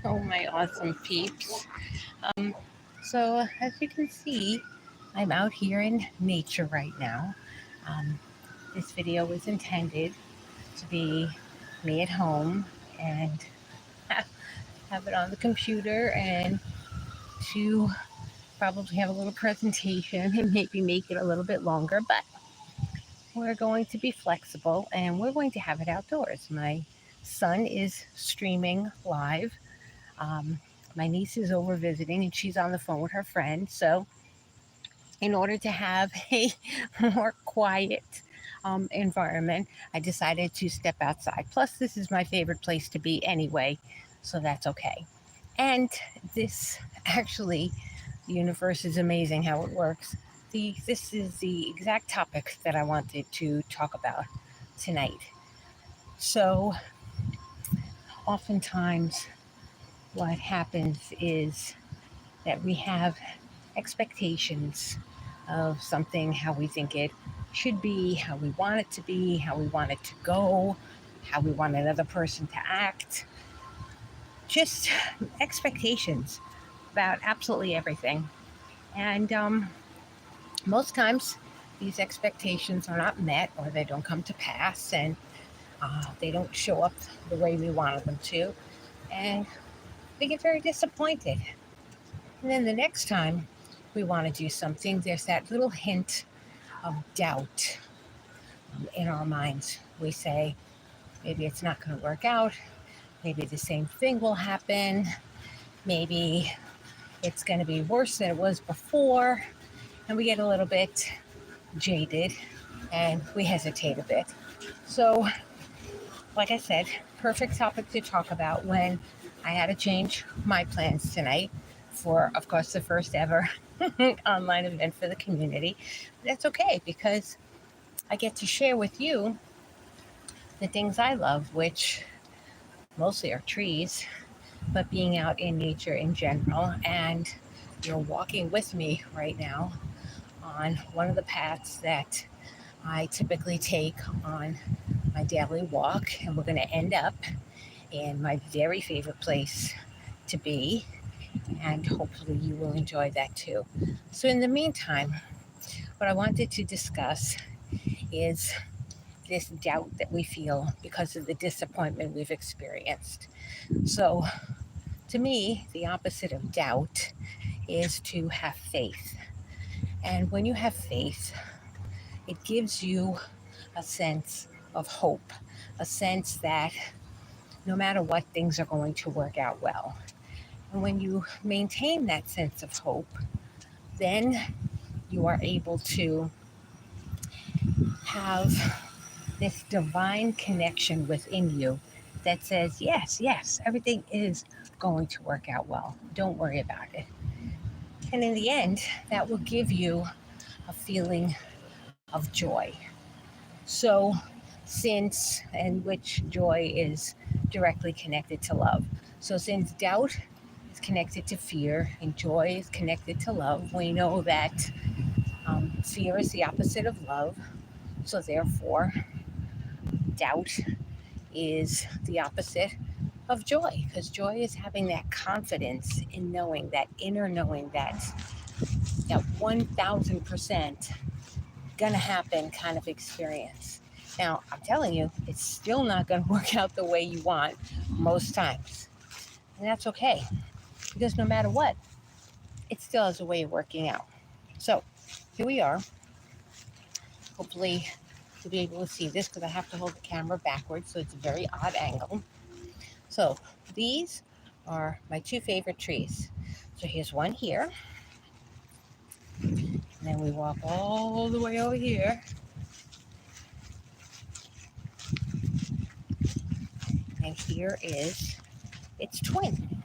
Oh, my awesome peeps. Um, so, as you can see, I'm out here in nature right now. Um, this video was intended to be me at home and have it on the computer and to probably have a little presentation and maybe make it a little bit longer, but we're going to be flexible and we're going to have it outdoors. My son is streaming live. Um, my niece is over visiting and she's on the phone with her friend. So, in order to have a more quiet environment, I decided to step outside. Plus, this is my favorite place to be anyway, so that's okay. And this actually, the universe is amazing how it works. This is the exact topic that I wanted to talk about tonight. So, oftentimes, what happens is that we have expectations of something, how we think it should be, how we want it to be, how we want it to go, how we want another person to act. Just expectations about absolutely everything. And most times, these expectations are not met or they don't come to pass and they don't show up the way we wanted them to. And we get very disappointed. And then the next time we want to do something, there's that little hint of doubt in our minds. We say, maybe it's not going to work out. Maybe the same thing will happen. Maybe it's going to be worse than it was before. And we get a little bit jaded and we hesitate a bit. So, like I said, perfect topic to talk about when I had to change my plans tonight for, of course, the first ever online event for the community. But that's okay because I get to share with you the things I love, which mostly are trees, but being out in nature in general. And you're walking with me right now on one of the paths that I typically take on my daily walk. And we're going to end up in my very favorite place to be. And hopefully you will enjoy that too. So, in the meantime, what I wanted to discuss is this doubt that we feel because of the disappointment we've experienced. So, to me, the opposite of doubt is to have faith. And when you have faith, it gives you a sense of hope, a sense that no matter what, things are going to work out well. And when you maintain that sense of hope, then you are able to have this divine connection within you that says, yes, yes, everything is going to work out well. Don't worry about it. And in the end, that will give you a feeling of joy. So, and which joy is directly connected to love. So, since doubt is connected to fear and joy is connected to love, we know that fear is the opposite of love. So, therefore, doubt is the opposite of joy because joy is having that confidence in knowing that inner knowing that 1000% gonna happen kind of experience. Now, I'm telling you, it's still not gonna work out the way you want most times. And that's okay because no matter what, it still has a way of working out. So here we are. Hopefully, you'll be able to see this because I have to hold the camera backwards, so it's a very odd angle. So these are my two favorite trees. So here's one here, and then we walk all the way over here. And here is its twin.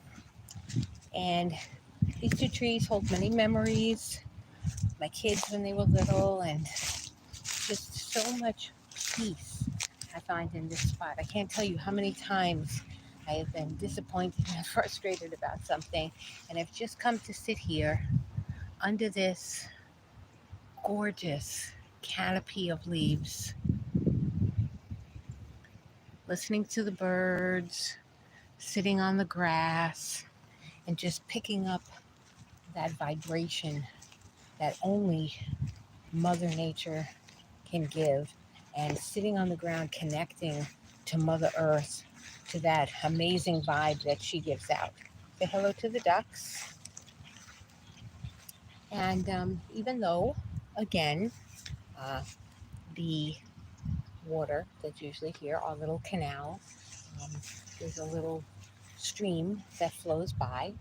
And these two trees hold many memories. My kids when they were little, and just so much peace I find in this spot. I can't tell you how many times I have been disappointed and frustrated about something, and I've just come to sit here under this gorgeous canopy of leaves, listening to the birds, sitting on the grass and just picking up that vibration that only Mother Nature can give, and sitting on the ground connecting to Mother Earth, to that amazing vibe that she gives out. Say hello to the ducks. And even though, again, uh, the water that's usually here, our little canal, um, there's a little stream that flows by.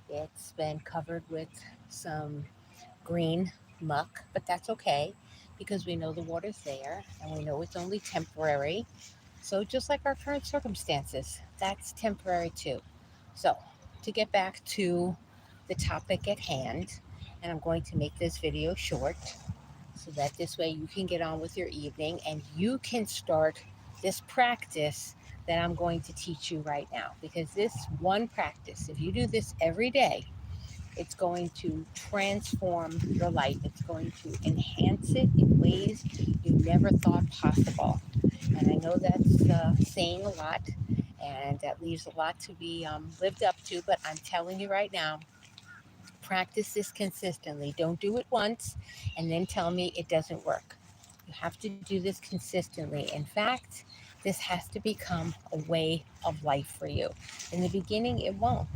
It's been covered with some green muck, but that's okay because we know the water's there and we know it's only temporary. So, just like our current circumstances, that's temporary too. So, to get back to the topic at hand, and I'm going to make this video short so that this way you can get on with your evening and you can start this practice that I'm going to teach you right now. Because this one practice, if you do this every day, it's going to transform your life. It's going to enhance it in ways you never thought possible. And I know that's saying a lot, and that leaves a lot to be lived up to. But I'm telling you right now, practice this consistently. Don't do it once and then tell me it doesn't work. You have to do this consistently. In fact, this has to become a way of life for you. In the beginning, it won't.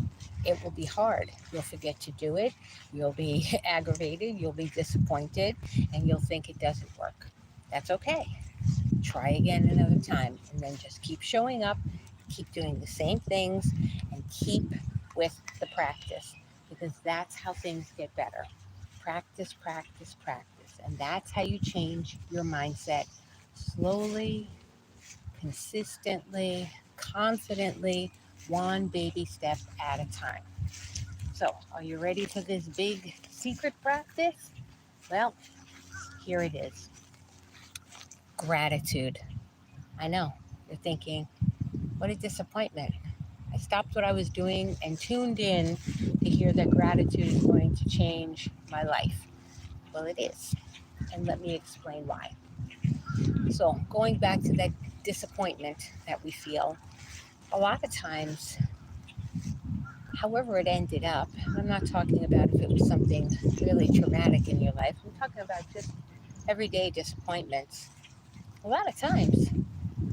It will be hard. You'll forget to do it. You'll be aggravated. You'll be disappointed. And you'll think it doesn't work. That's okay. Try again another time. And then just keep showing up, keep doing the same things, and keep with the practice, because that's how things get better. Practice, practice, practice. And that's how you change your mindset slowly, consistently, confidently, one baby step at a time. So, are you ready for this big secret practice? Well, here it is. Gratitude. I know you're thinking, what a disappointment. I stopped what I was doing and tuned in to hear that gratitude is going to change my life. Well, it is. And let me explain why. So, going back to that disappointment that we feel, a lot of times, however it ended up, I'm not talking about if it was something really traumatic in your life, I'm talking about just everyday disappointments. A lot of times,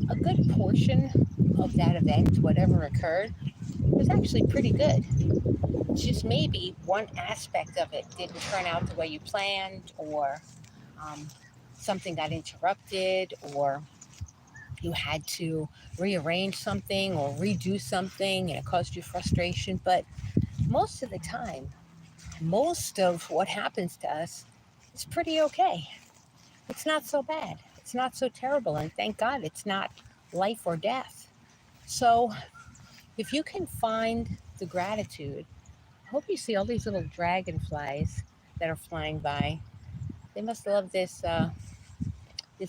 a good portion of that event, whatever occurred, was actually pretty good. Just maybe one aspect of it didn't turn out the way you planned, or um, something got interrupted, or you had to rearrange something or redo something and it caused you frustration. But most of the time, most of what happens to us is pretty okay. It's not so bad. It's not so terrible. And thank God it's not life or death. So if you can find the gratitude, I hope you see all these little dragonflies that are flying by. They must love this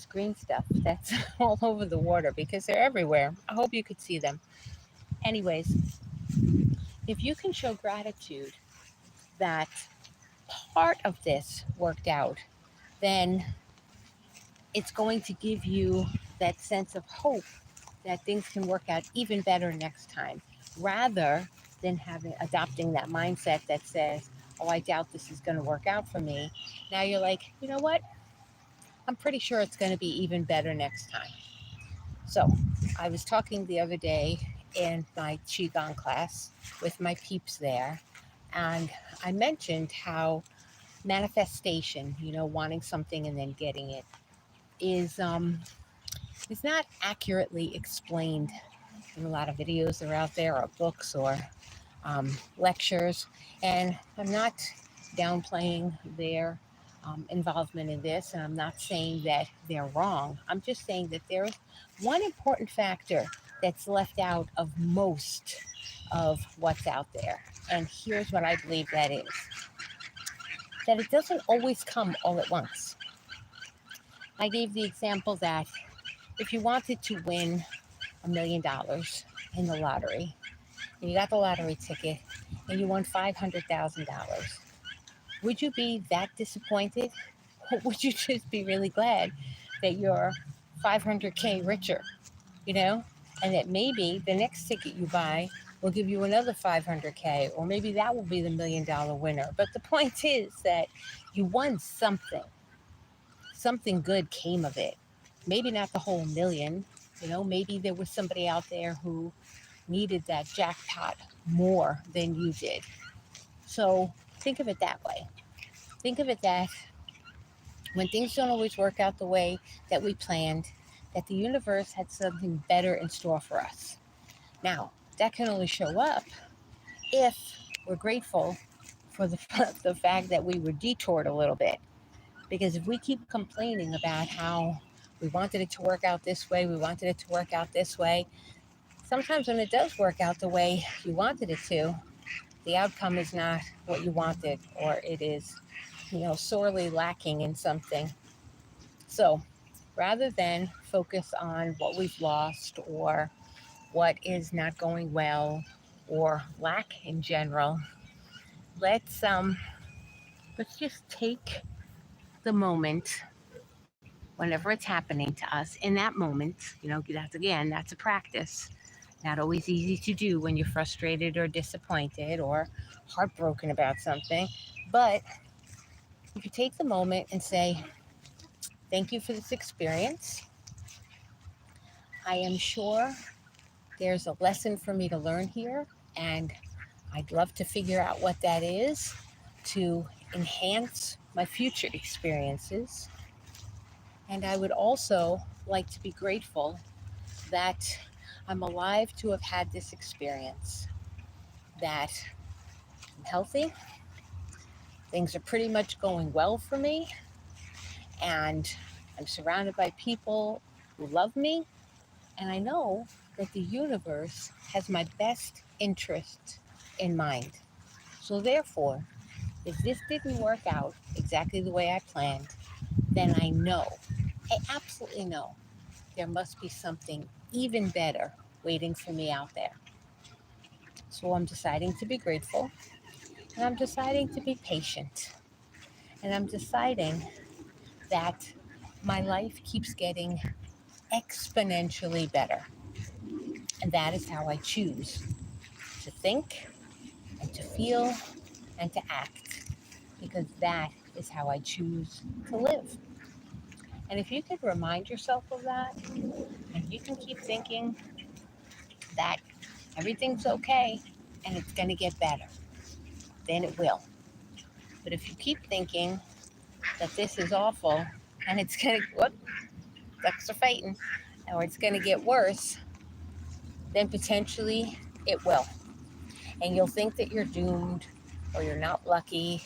green stuff that's all over the water because they're everywhere. I hope you could see them. Anyways, if you can show gratitude that part of this worked out, then it's going to give you that sense of hope that things can work out even better next time, rather than adopting that mindset that says, oh, I doubt this is going to work out for me. Now you're like, you know what? I'm pretty sure it's going to be even better next time. So I was talking the other day in my Qigong class with my peeps there, and I mentioned how manifestation, wanting something and then getting it, is not accurately explained in a lot of videos that are out there, or books, or lectures. And I'm not downplaying their involvement in this, and I'm not saying that they're wrong. I'm just saying that there's one important factor that's left out of most of what's out there. And here's what I believe that is: that it doesn't always come all at once. I gave the example that if you wanted to win $1 million in the lottery, and you got the lottery ticket, and you won $500,000, would you be that disappointed? Or would you just be really glad that you're 500K richer, and that maybe the next ticket you buy we'll give you another 500K, or maybe that will be the $1 million winner. But the point is that you won something. Something good came of it. Maybe not the whole million. Maybe there was somebody out there who needed that jackpot more than you did. So think of it that way. Think of it that when things don't always work out the way that we planned, that the universe had something better in store for us. Now, that can only show up if we're grateful for the fact that we were detoured a little bit. Because if we keep complaining about how we wanted it to work out this way, we wanted it to work out this way, sometimes when it does work out the way you wanted it to, the outcome is not what you wanted, or it is, sorely lacking in something. So rather than focus on what we've lost or what is not going well or lack in general, let's just take the moment whenever it's happening to us in that moment. That's a practice. Not always easy to do when you're frustrated or disappointed or heartbroken about something. But if you take the moment and say, thank you for this experience, I am sure there's a lesson for me to learn here, and I'd love to figure out what that is to enhance my future experiences. And I would also like to be grateful that I'm alive to have had this experience, that I'm healthy, things are pretty much going well for me, and I'm surrounded by people who love me, and I know that the universe has my best interest in mind. So therefore, if this didn't work out exactly the way I planned, then I absolutely know there must be something even better waiting for me out there. So I'm deciding to be grateful, and I'm deciding to be patient, and I'm deciding that my life keeps getting exponentially better. And that is how I choose to think and to feel and to act, because that is how I choose to live. And if you could remind yourself of that, and you can keep thinking that everything's okay and it's going to get better, then it will. But if you keep thinking that this is awful and it's going to, whoop, ducks are fighting, or it's going to get worse, then potentially it will. And you'll think that you're doomed, or you're not lucky,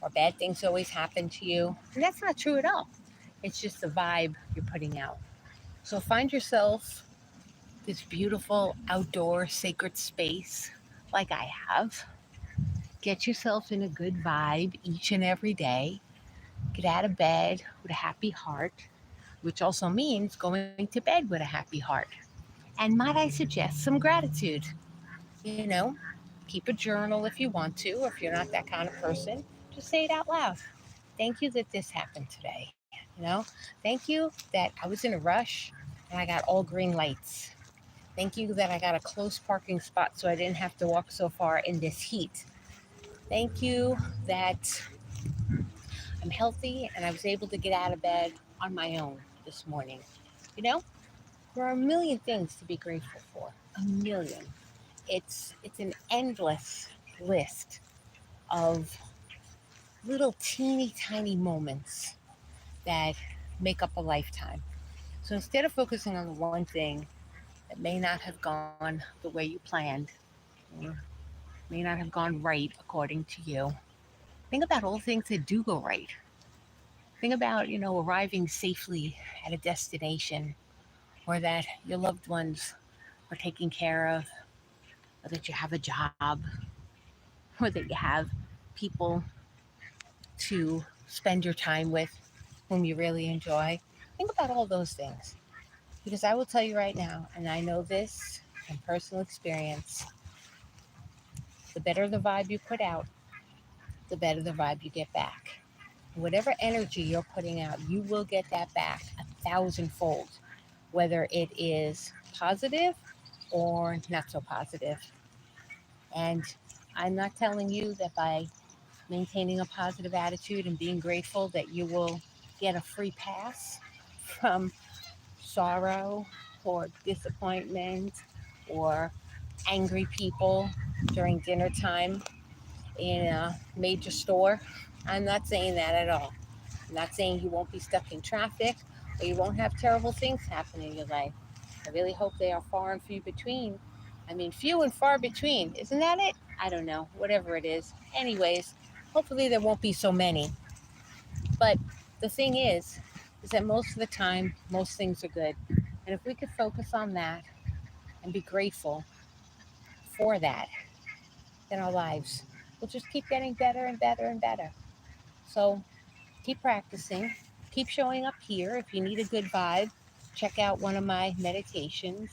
or bad things always happen to you. And that's not true at all. It's just the vibe you're putting out. So find yourself this beautiful outdoor sacred space like I have. Get yourself in a good vibe each and every day. Get out of bed with a happy heart, which also means going to bed with a happy heart. And might I suggest some gratitude? You know, keep a journal if you want to, or if you're not that kind of person, just say it out loud. Thank you that this happened today. Thank you that I was in a rush and I got all green lights. Thank you that I got a close parking spot so I didn't have to walk so far in this heat. Thank you that I'm healthy and I was able to get out of bed on my own this morning. You know, there are a million things to be grateful for. A million. It's an endless list of little teeny tiny moments that make up a lifetime. So instead of focusing on the one thing that may not have gone the way you planned, or may not have gone right according to you, think about all the things that do go right. Think about, arriving safely at a destination, or that your loved ones are taken care of, or that you have a job, or that you have people to spend your time with whom you really enjoy. Think about all those things. Because I will tell you right now, and I know this from personal experience, the better the vibe you put out, the better the vibe you get back. Whatever energy you're putting out, you will get that back 1,000-fold, whether it is positive or not so positive. And I'm not telling you that by maintaining a positive attitude and being grateful that you will get a free pass from sorrow or disappointment or angry people during dinner time in a major store. I'm not saying that at all. I'm not saying you won't be stuck in traffic or you won't have terrible things happen in your life. I really hope they are far and few between. I mean, few and far between. Isn't that it? I don't know. Whatever it is. Anyways, hopefully there won't be so many. But the thing is that most of the time, most things are good. And if we could focus on that and be grateful for that, then our lives will just keep getting better and better and better. So keep practicing, keep showing up here. If you need a good vibe, check out one of my meditations.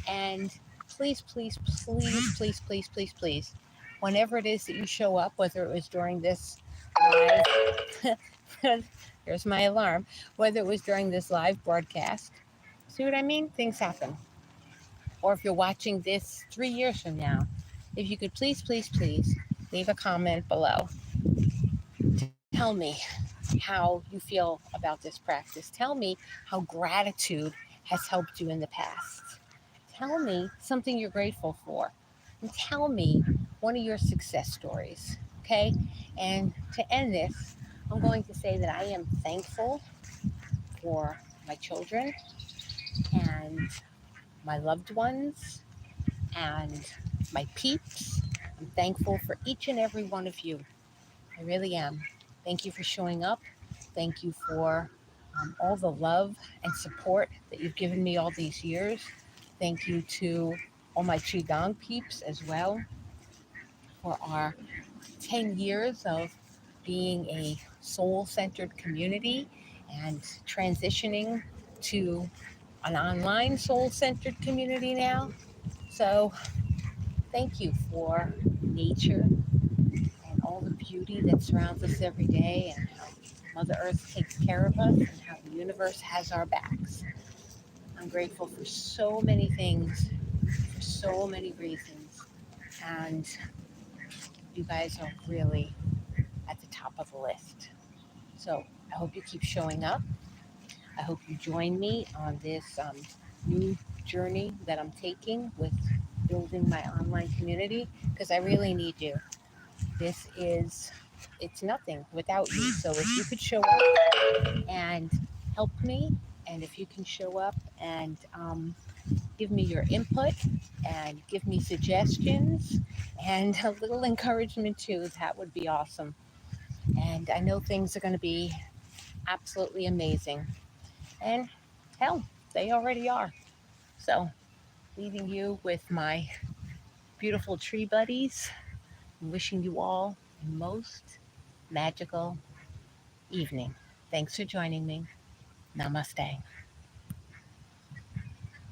And please, please, please, please, please, please, please, whenever it is that you show up, whether it was during this live, there's my alarm, whether it was during this live broadcast, see what I mean? Things happen. Or if you're watching this 3 years from now, if you could please, please, please leave a comment below. Tell me how you feel about this practice. Tell me how gratitude has helped you in the past. Tell me something you're grateful for. And tell me one of your success stories. Okay? And to end this, I'm going to say that I am thankful for my children and my loved ones and my peeps. I'm thankful for each and every one of you. I really am. Thank you for showing up. Thank you for all the love and support that you've given me all these years. Thank you to all my Qigong peeps as well for our 10 years of being a soul centered community and transitioning to an online soul centered community now. So, thank you for nature and all the beauty that surrounds us every day, and how Mother Earth takes care of us, and how the universe has our backs. I'm grateful for so many things, for so many reasons, and you guys are really at the top of the list. So I hope you keep showing up. I hope you join me on this new journey that I'm taking with building my online community, because I really need you. It's nothing without you. So if you could show up and help me, and if you can show up and give me your input and give me suggestions and a little encouragement too, that would be awesome. And I know things are going to be absolutely amazing. And hell, they already are. So, leaving you with my beautiful tree buddies, wishing you all a most magical evening. Thanks for joining me. Namaste.